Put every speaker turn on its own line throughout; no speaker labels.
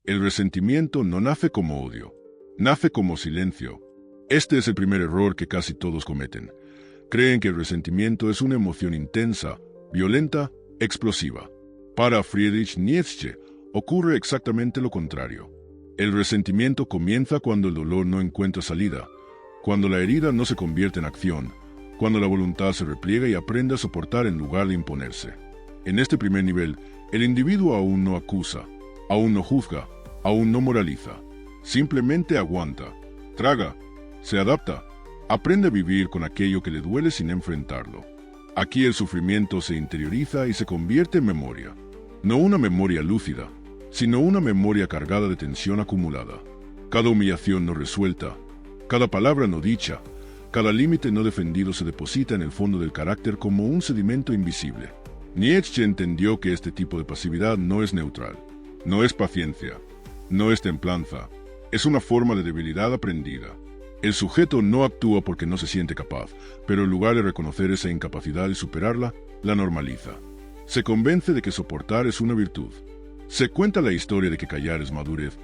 El resentimiento no nace como odio, nace como silencio. Este es el primer error que casi todos cometen. Creen que el resentimiento es una emoción intensa, violenta, explosiva. Para Friedrich Nietzsche, ocurre exactamente lo contrario. El resentimiento comienza cuando el dolor no encuentra salida, cuando la herida no se convierte en acción, cuando la voluntad se repliega y aprende a soportar en lugar de imponerse. En este primer nivel, el individuo aún no acusa, aún no juzga, aún no moraliza. Simplemente aguanta, traga, se adapta, aprende a vivir con aquello que le duele sin enfrentarlo. Aquí el sufrimiento se interioriza y se convierte en memoria. No una memoria lúcida, sino una memoria cargada de tensión acumulada. Cada humillación no resuelta, cada palabra no dicha, cada límite no defendido se deposita en el fondo del carácter como un sedimento invisible. Nietzsche entendió que este tipo de pasividad no es neutral, no es paciencia, no es templanza, es una forma de debilidad aprendida. El sujeto no actúa porque no se siente capaz, pero en lugar de reconocer esa incapacidad y superarla, la normaliza. Se convence de que soportar es una virtud. Se cuenta la historia de que callar es madurez,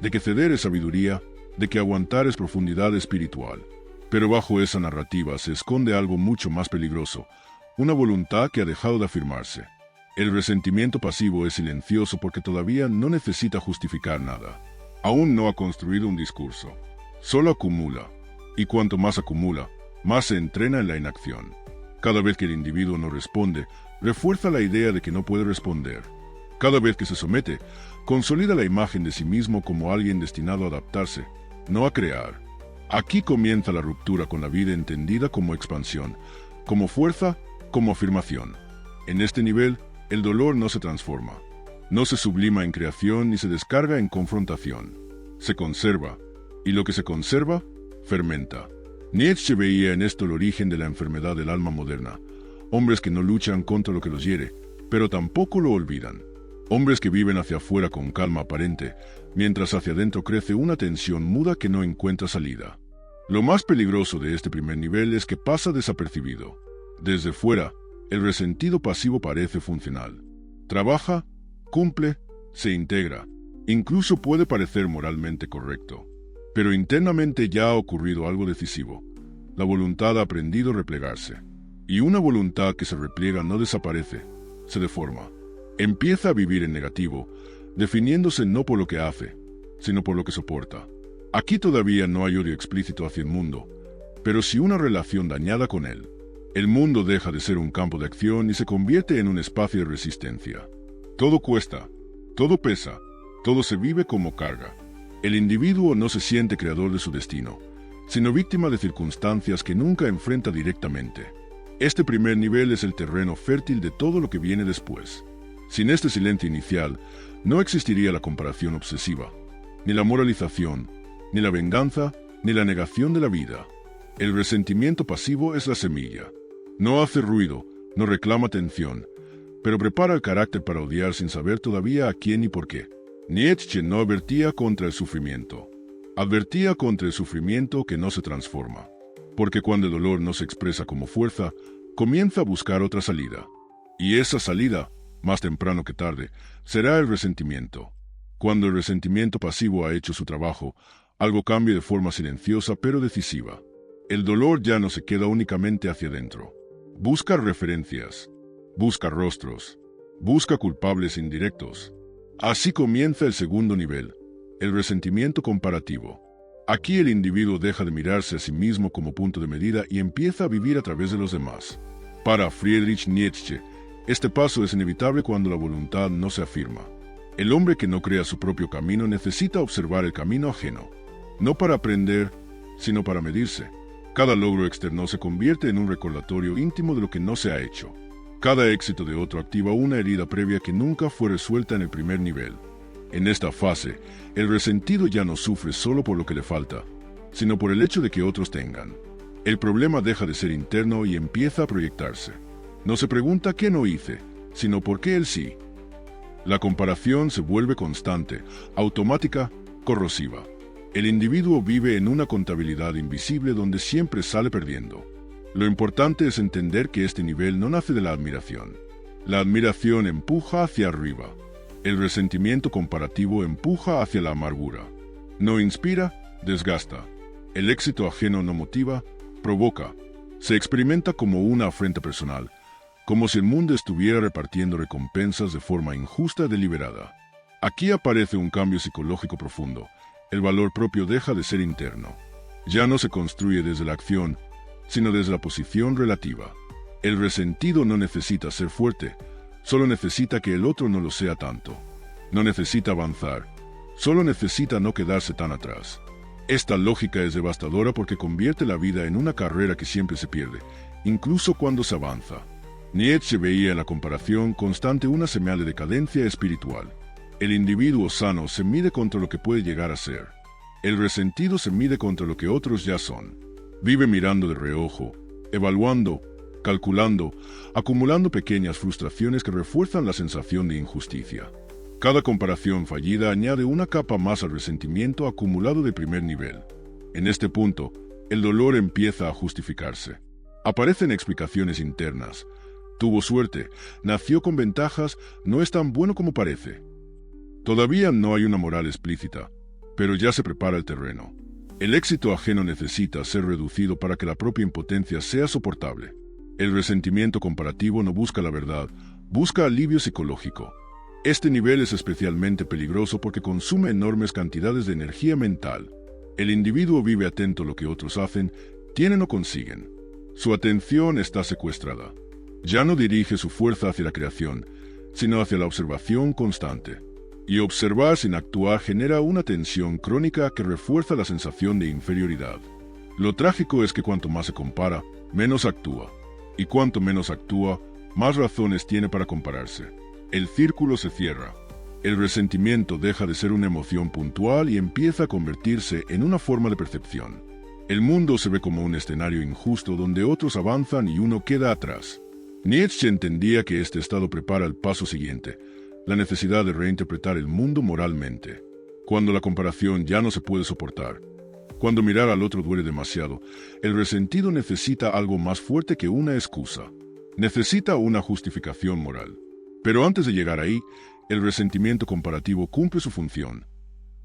de que ceder es sabiduría, de que aguantar es profundidad espiritual. Pero bajo esa narrativa se esconde algo mucho más peligroso, una voluntad que ha dejado de afirmarse. El resentimiento pasivo es silencioso porque todavía no necesita justificar nada. Aún no ha construido un discurso. Solo acumula, y cuanto más acumula, más se entrena en la inacción. Cada vez que el individuo no responde, refuerza la idea de que no puede responder. Cada vez que se somete, consolida la imagen de sí mismo como alguien destinado a adaptarse, no a crear. Aquí comienza la ruptura con la vida entendida como expansión, como fuerza, como afirmación. En este nivel, el dolor no se transforma, no se sublima en creación ni se descarga en confrontación. Se conserva, y lo que se conserva, fermenta. Nietzsche veía en esto el origen de la enfermedad del alma moderna. Hombres que no luchan contra lo que los hiere, pero tampoco lo olvidan. Hombres que viven hacia afuera con calma aparente, mientras hacia adentro crece una tensión muda que no encuentra salida. Lo más peligroso de este primer nivel es que pasa desapercibido. Desde fuera, el resentido pasivo parece funcional. Trabaja, cumple, se integra, incluso puede parecer moralmente correcto. Pero internamente ya ha ocurrido algo decisivo. La voluntad ha aprendido a replegarse. Y una voluntad que se repliega no desaparece, se deforma. Empieza a vivir en negativo, definiéndose no por lo que hace, sino por lo que soporta. Aquí todavía no hay odio explícito hacia el mundo, pero sí una relación dañada con él. El mundo deja de ser un campo de acción y se convierte en un espacio de resistencia. Todo cuesta, todo pesa, todo se vive como carga. El individuo no se siente creador de su destino, sino víctima de circunstancias que nunca enfrenta directamente. Este primer nivel es el terreno fértil de todo lo que viene después. Sin este silencio inicial, no existiría la comparación obsesiva, ni la moralización, ni la venganza, ni la negación de la vida. El resentimiento pasivo es la semilla. No hace ruido, no reclama atención, pero prepara el carácter para odiar sin saber todavía a quién y por qué. Nietzsche no advertía contra el sufrimiento. Advertía contra el sufrimiento que no se transforma. Porque cuando el dolor no se expresa como fuerza, comienza a buscar otra salida. Y esa salida, más temprano que tarde, será el resentimiento. Cuando el resentimiento pasivo ha hecho su trabajo, algo cambia de forma silenciosa pero decisiva. El dolor ya no se queda únicamente hacia adentro. Busca referencias, busca rostros, busca culpables indirectos. Así comienza el segundo nivel, el resentimiento comparativo. Aquí el individuo deja de mirarse a sí mismo como punto de medida y empieza a vivir a través de los demás. Para Friedrich Nietzsche, este paso es inevitable cuando la voluntad no se afirma. El hombre que no crea su propio camino necesita observar el camino ajeno, no para aprender, sino para medirse. Cada logro externo se convierte en un recordatorio íntimo de lo que no se ha hecho. Cada éxito de otro activa una herida previa que nunca fue resuelta en el primer nivel. En esta fase, el resentido ya no sufre solo por lo que le falta, sino por el hecho de que otros tengan. El problema deja de ser interno y empieza a proyectarse. No se pregunta qué no hice, sino por qué él sí. La comparación se vuelve constante, automática, corrosiva. El individuo vive en una contabilidad invisible donde siempre sale perdiendo. Lo importante es entender que este nivel no nace de la admiración. La admiración empuja hacia arriba. El resentimiento comparativo empuja hacia la amargura. No inspira, desgasta. El éxito ajeno no motiva, provoca. Se experimenta como una afrenta personal, como si el mundo estuviera repartiendo recompensas de forma injusta y deliberada. Aquí aparece un cambio psicológico profundo. El valor propio deja de ser interno. Ya no se construye desde la acción, sino desde la posición relativa. El resentido no necesita ser fuerte, solo necesita que el otro no lo sea tanto. No necesita avanzar, solo necesita no quedarse tan atrás. Esta lógica es devastadora porque convierte la vida en una carrera que siempre se pierde, incluso cuando se avanza. Nietzsche veía en la comparación constante una señal de decadencia espiritual. El individuo sano se mide contra lo que puede llegar a ser. El resentido se mide contra lo que otros ya son. Vive mirando de reojo, evaluando, calculando, acumulando pequeñas frustraciones que refuerzan la sensación de injusticia. Cada comparación fallida añade una capa más al resentimiento acumulado de primer nivel. En este punto, el dolor empieza a justificarse. Aparecen explicaciones internas. Tuvo suerte, nació con ventajas, no es tan bueno como parece. Todavía no hay una moral explícita, pero ya se prepara el terreno. El éxito ajeno necesita ser reducido para que la propia impotencia sea soportable. El resentimiento comparativo no busca la verdad, busca alivio psicológico. Este nivel es especialmente peligroso porque consume enormes cantidades de energía mental. El individuo vive atento a lo que otros hacen, tienen o consiguen. Su atención está secuestrada. Ya no dirige su fuerza hacia la creación, sino hacia la observación constante. Y observar sin actuar genera una tensión crónica que refuerza la sensación de inferioridad. Lo trágico es que cuanto más se compara, menos actúa. Y cuanto menos actúa, más razones tiene para compararse. El círculo se cierra. El resentimiento deja de ser una emoción puntual y empieza a convertirse en una forma de percepción. El mundo se ve como un escenario injusto donde otros avanzan y uno queda atrás. Nietzsche entendía que este estado prepara el paso siguiente, la necesidad de reinterpretar el mundo moralmente. Cuando la comparación ya no se puede soportar, cuando mirar al otro duele demasiado, el resentido necesita algo más fuerte que una excusa. Necesita una justificación moral. Pero antes de llegar ahí, el resentimiento comparativo cumple su función: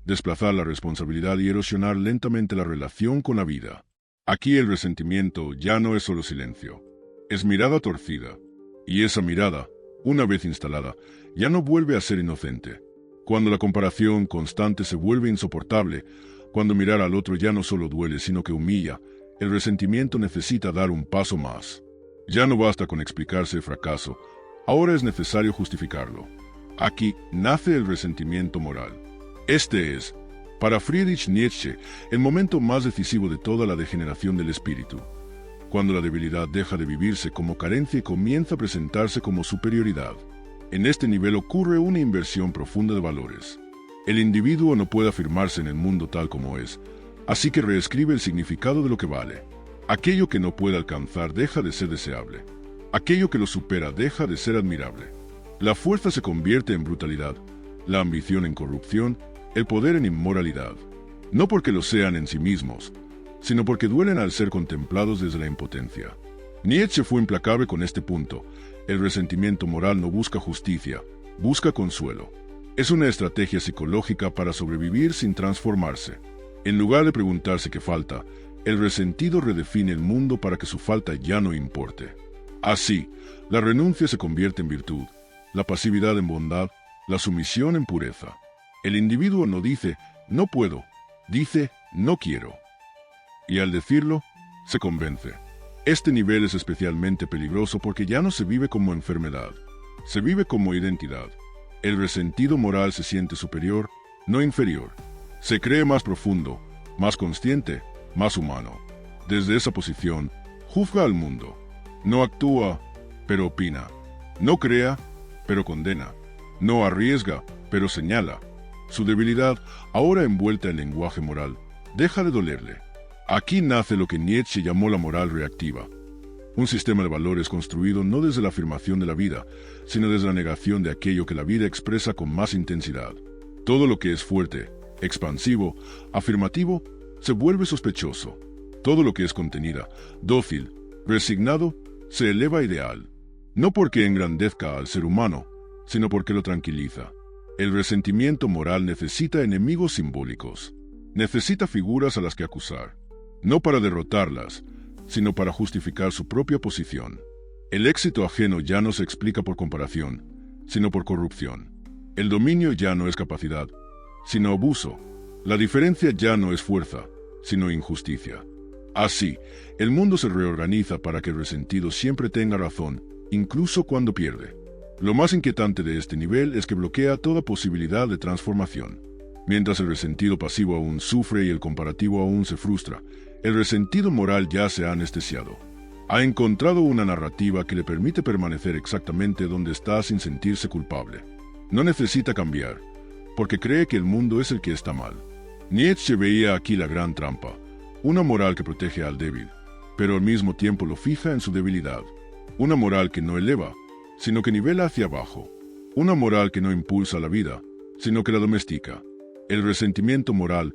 desplazar la responsabilidad y erosionar lentamente la relación con la vida. Aquí el resentimiento ya no es solo silencio, es mirada torcida. Y esa mirada, una vez instalada, ya no vuelve a ser inocente. Cuando la comparación constante se vuelve insoportable, cuando mirar al otro ya no solo duele, sino que humilla, el resentimiento necesita dar un paso más. Ya no basta con explicarse el fracaso, ahora es necesario justificarlo. Aquí nace el resentimiento moral. Este es, para Friedrich Nietzsche, el momento más decisivo de toda la degeneración del espíritu. Cuando la debilidad deja de vivirse como carencia y comienza a presentarse como superioridad. En este nivel ocurre una inversión profunda de valores. El individuo no puede afirmarse en el mundo tal como es, así que reescribe el significado de lo que vale. Aquello que no puede alcanzar deja de ser deseable. Aquello que lo supera deja de ser admirable. La fuerza se convierte en brutalidad, la ambición en corrupción, el poder en inmoralidad. No porque lo sean en sí mismos, sino porque duelen al ser contemplados desde la impotencia. Nietzsche fue implacable con este punto. El resentimiento moral no busca justicia, busca consuelo. Es una estrategia psicológica para sobrevivir sin transformarse. En lugar de preguntarse qué falta, el resentido redefine el mundo para que su falta ya no importe. Así, la renuncia se convierte en virtud, la pasividad en bondad, la sumisión en pureza. El individuo no dice, no puedo, dice, no quiero. Y al decirlo, se convence. Este nivel es especialmente peligroso porque ya no se vive como enfermedad, se vive como identidad. El resentido moral se siente superior, no inferior. Se cree más profundo, más consciente, más humano. Desde esa posición, juzga al mundo. No actúa, pero opina. No crea, pero condena. No arriesga, pero señala. Su debilidad, ahora envuelta en lenguaje moral, deja de dolerle. Aquí nace lo que Nietzsche llamó la moral reactiva. Un sistema de valores construido no desde la afirmación de la vida, sino desde la negación de aquello que la vida expresa con más intensidad. Todo lo que es fuerte, expansivo, afirmativo, se vuelve sospechoso. Todo lo que es contenida, dócil, resignado, se eleva a ideal. No porque engrandezca al ser humano, sino porque lo tranquiliza. El resentimiento moral necesita enemigos simbólicos. Necesita figuras a las que acusar, no para derrotarlas, sino para justificar su propia posición. El éxito ajeno ya no se explica por comparación, sino por corrupción. El dominio ya no es capacidad, sino abuso. La diferencia ya no es fuerza, sino injusticia. Así, el mundo se reorganiza para que el resentido siempre tenga razón, incluso cuando pierde. Lo más inquietante de este nivel es que bloquea toda posibilidad de transformación. Mientras el resentido pasivo aún sufre y el comparativo aún se frustra, el resentido moral ya se ha anestesiado. Ha encontrado una narrativa que le permite permanecer exactamente donde está sin sentirse culpable. No necesita cambiar, porque cree que el mundo es el que está mal. Nietzsche veía aquí la gran trampa, una moral que protege al débil, pero al mismo tiempo lo fija en su debilidad. Una moral que no eleva, sino que nivela hacia abajo. Una moral que no impulsa la vida, sino que la domestica. El resentimiento moral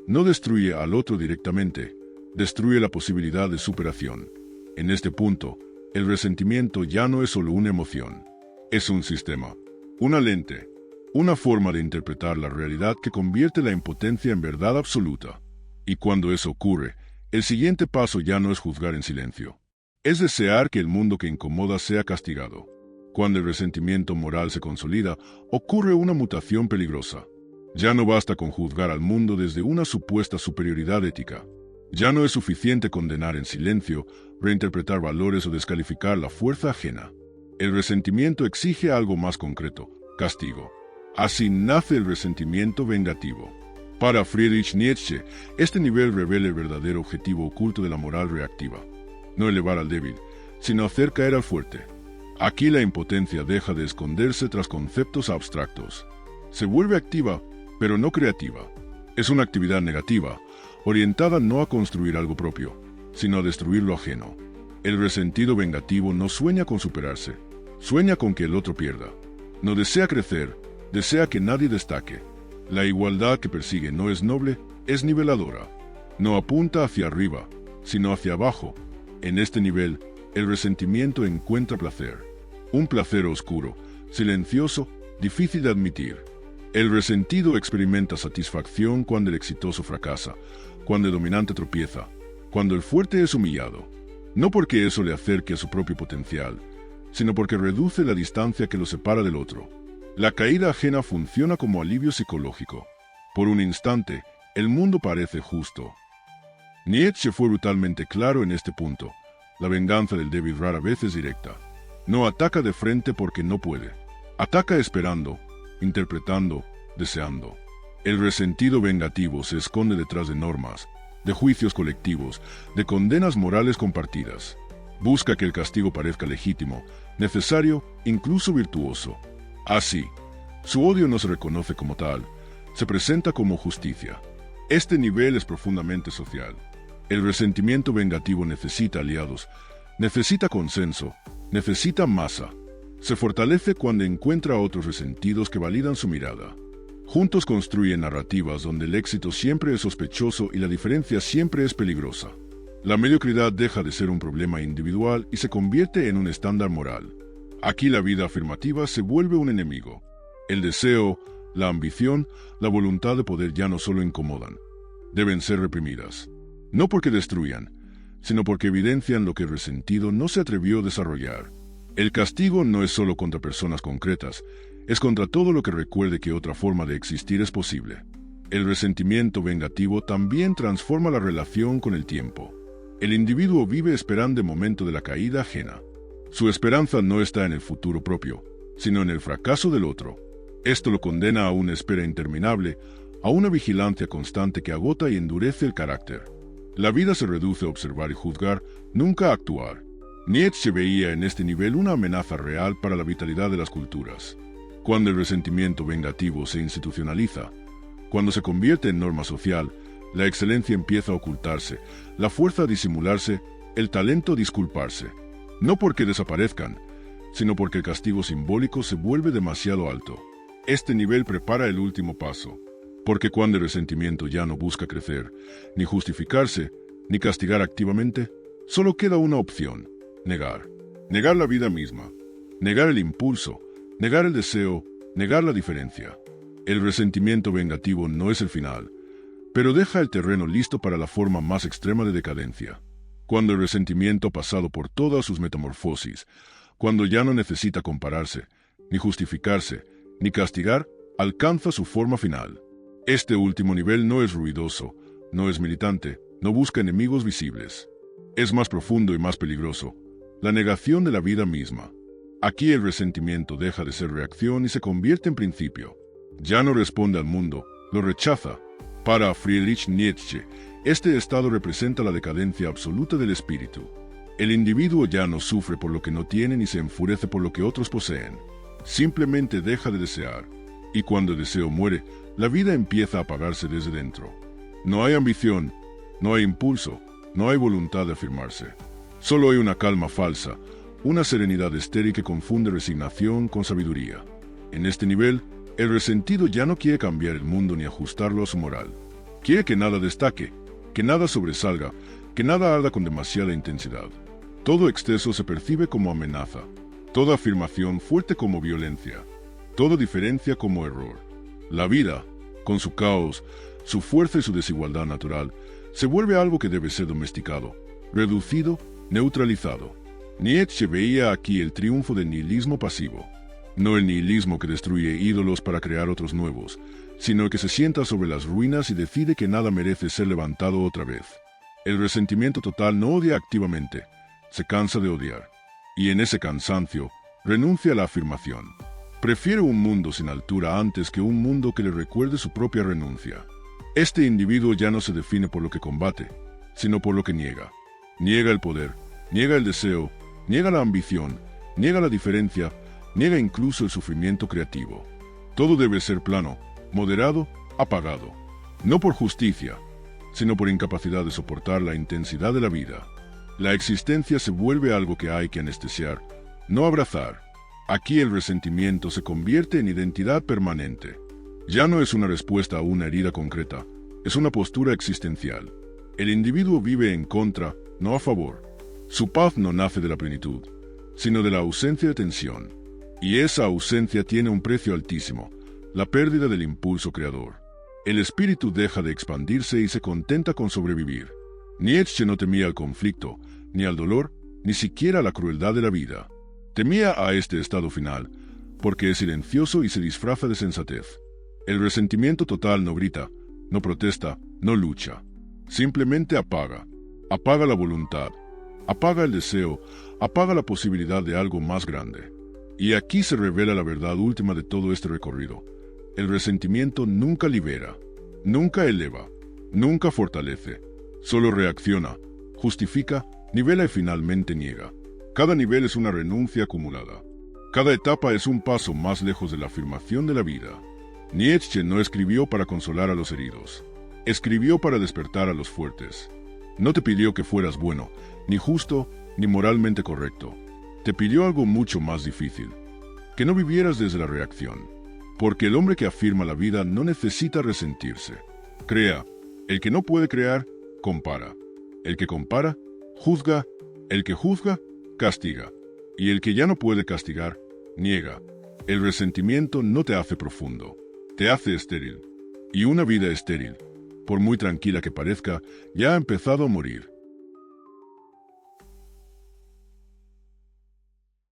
no destruye al otro directamente, destruye la posibilidad de superación. En este punto, el resentimiento ya no es solo una emoción, es un sistema, una lente, una forma de interpretar la realidad que convierte la impotencia en verdad absoluta. Y cuando eso ocurre, el siguiente paso ya no es juzgar en silencio. Es desear que el mundo que incomoda sea castigado. Cuando el resentimiento moral se consolida, ocurre una mutación peligrosa. Ya no basta con juzgar al mundo desde una supuesta superioridad ética. Ya no es suficiente condenar en silencio, reinterpretar valores o descalificar la fuerza ajena. El resentimiento exige algo más concreto, castigo. Así nace el resentimiento vengativo. Para Friedrich Nietzsche, este nivel revela el verdadero objetivo oculto de la moral reactiva. No elevar al débil, sino hacer caer al fuerte. Aquí la impotencia deja de esconderse tras conceptos abstractos. Se vuelve activa, pero no creativa. Es una actividad negativa, orientada no a construir algo propio, sino a destruir lo ajeno. El resentido vengativo no sueña con superarse, sueña con que el otro pierda. No desea crecer, desea que nadie destaque. La igualdad que persigue no es noble, es niveladora. No apunta hacia arriba, sino hacia abajo. En este nivel, el resentimiento encuentra placer. Un placer oscuro, silencioso, difícil de admitir. El resentido experimenta satisfacción cuando el exitoso fracasa, cuando el dominante tropieza, cuando el fuerte es humillado. No porque eso le acerque a su propio potencial, sino porque reduce la distancia que lo separa del otro. La caída ajena funciona como alivio psicológico. Por un instante, el mundo parece justo. Nietzsche fue brutalmente claro en este punto. La venganza del débil rara vez es directa. No ataca de frente porque no puede. Ataca esperando, interpretando, deseando. El resentido vengativo se esconde detrás de normas, de juicios colectivos, de condenas morales compartidas. Busca que el castigo parezca legítimo, necesario, incluso virtuoso. Así, su odio no se reconoce como tal, se presenta como justicia. Este nivel es profundamente social. El resentimiento vengativo necesita aliados, necesita consenso, necesita masa. Se fortalece cuando encuentra a otros resentidos que validan su mirada. Juntos construyen narrativas donde el éxito siempre es sospechoso y la diferencia siempre es peligrosa. La mediocridad deja de ser un problema individual y se convierte en un estándar moral. Aquí la vida afirmativa se vuelve un enemigo. El deseo, la ambición, la voluntad de poder ya no solo incomodan, deben ser reprimidas. No porque destruyan, sino porque evidencian lo que el resentido no se atrevió a desarrollar. El castigo no es solo contra personas concretas, es contra todo lo que recuerde que otra forma de existir es posible. El resentimiento vengativo también transforma la relación con el tiempo. El individuo vive esperando el momento de la caída ajena. Su esperanza no está en el futuro propio, sino en el fracaso del otro. Esto lo condena a una espera interminable, a una vigilancia constante que agota y endurece el carácter. La vida se reduce a observar y juzgar, nunca a actuar. Nietzsche veía en este nivel una amenaza real para la vitalidad de las culturas. Cuando el resentimiento vengativo se institucionaliza, cuando se convierte en norma social, la excelencia empieza a ocultarse, la fuerza a disimularse, el talento a disculparse. No porque desaparezcan, sino porque el castigo simbólico se vuelve demasiado alto. Este nivel prepara el último paso, porque cuando el resentimiento ya no busca crecer, ni justificarse, ni castigar activamente, solo queda una opción: negar. Negar la vida misma, negar el impulso, negar el deseo, negar la diferencia. El resentimiento vengativo no es el final, pero deja el terreno listo para la forma más extrema de decadencia. Cuando el resentimiento ha pasado por todas sus metamorfosis, cuando ya no necesita compararse, ni justificarse, ni castigar, alcanza su forma final. Este último nivel no es ruidoso, no es militante, no busca enemigos visibles. Es más profundo y más peligroso, la negación de la vida misma. Aquí el resentimiento deja de ser reacción y se convierte en principio. Ya no responde al mundo, lo rechaza. Para Friedrich Nietzsche, este estado representa la decadencia absoluta del espíritu. El individuo ya no sufre por lo que no tiene ni se enfurece por lo que otros poseen. Simplemente deja de desear. Y cuando el deseo muere, la vida empieza a apagarse desde dentro. No hay ambición, no hay impulso, no hay voluntad de afirmarse. Solo hay una calma falsa, una serenidad estéril que confunde resignación con sabiduría. En este nivel, el resentido ya no quiere cambiar el mundo ni ajustarlo a su moral. Quiere que nada destaque, que nada sobresalga, que nada arda con demasiada intensidad. Todo exceso se percibe como amenaza, toda afirmación fuerte como violencia, toda diferencia como error. La vida, con su caos, su fuerza y su desigualdad natural, se vuelve algo que debe ser domesticado, reducido, neutralizado. Nietzsche veía aquí el triunfo del nihilismo pasivo. No el nihilismo que destruye ídolos para crear otros nuevos, sino el que se sienta sobre las ruinas y decide que nada merece ser levantado otra vez. El resentimiento total no odia activamente, se cansa de odiar. Y en ese cansancio, renuncia a la afirmación. Prefiere un mundo sin altura antes que un mundo que le recuerde su propia renuncia. Este individuo ya no se define por lo que combate, sino por lo que niega. Niega el poder, niega el deseo, niega la ambición, niega la diferencia, niega incluso el sufrimiento creativo. Todo debe ser plano, moderado, apagado. No por justicia, sino por incapacidad de soportar la intensidad de la vida. La existencia se vuelve algo que hay que anestesiar, no abrazar. Aquí el resentimiento se convierte en identidad permanente. Ya no es una respuesta a una herida concreta, es una postura existencial. El individuo vive en contra, no a favor. Su paz no nace de la plenitud, sino de la ausencia de tensión. Y esa ausencia tiene un precio altísimo, la pérdida del impulso creador. El espíritu deja de expandirse y se contenta con sobrevivir. Nietzsche no temía al conflicto, ni al dolor, ni siquiera a la crueldad de la vida. Temía a este estado final, porque es silencioso y se disfraza de sensatez. El resentimiento total no grita, no protesta, no lucha. Simplemente apaga. Apaga la voluntad, apaga el deseo, apaga la posibilidad de algo más grande. Y aquí se revela la verdad última de todo este recorrido. El resentimiento nunca libera, nunca eleva, nunca fortalece. Solo reacciona, justifica, nivela y finalmente niega. Cada nivel es una renuncia acumulada. Cada etapa es un paso más lejos de la afirmación de la vida. Nietzsche no escribió para consolar a los heridos. Escribió para despertar a los fuertes. No te pidió que fueras bueno, ni justo, ni moralmente correcto. Te pidió algo mucho más difícil. Que no vivieras desde la reacción. Porque el hombre que afirma la vida no necesita resentirse. Crea. El que no puede crear, compara. El que compara, juzga. El que juzga, castiga. Y el que ya no puede castigar, niega. El resentimiento no te hace profundo, te hace estéril. Y una vida estéril, por muy tranquila que parezca, ya ha empezado a morir.